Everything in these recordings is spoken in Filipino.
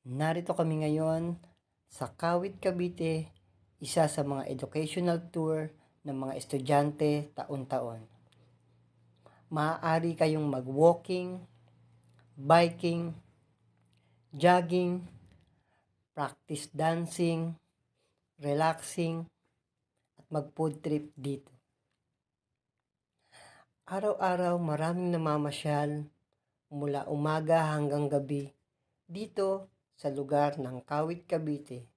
Narito kami ngayon sa Kawit, Cavite, isa sa mga educational tour ng mga estudyante taon-taon. Maaari kayong mag-walking, biking, jogging, practice dancing, relaxing, at mag-food trip dito. Araw-araw maraming namamasyal mula umaga hanggang gabi dito sa lugar ng Kawit, Cavite.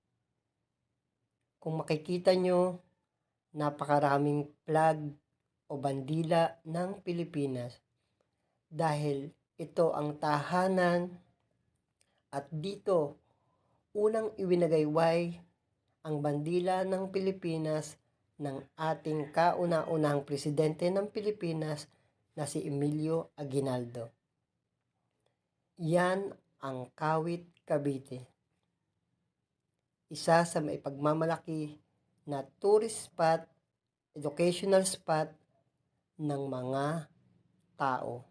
Kung makikita nyo, napakaraming flag o bandila ng Pilipinas dahil ito ang tahanan at dito unang iwinagayway ang bandila ng Pilipinas ng ating kauna-unahang presidente ng Pilipinas na si Emilio Aguinaldo. Yan ang Kawit, Cavite. Isa sa maipagmamalaki na tourist spot, educational spot ng mga tao.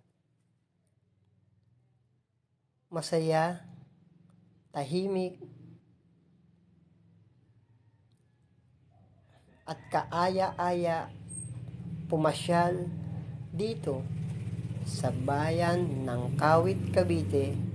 Masaya, tahimik, at kaaya-aya pumasyal dito sa bayan ng Kawit, Cavite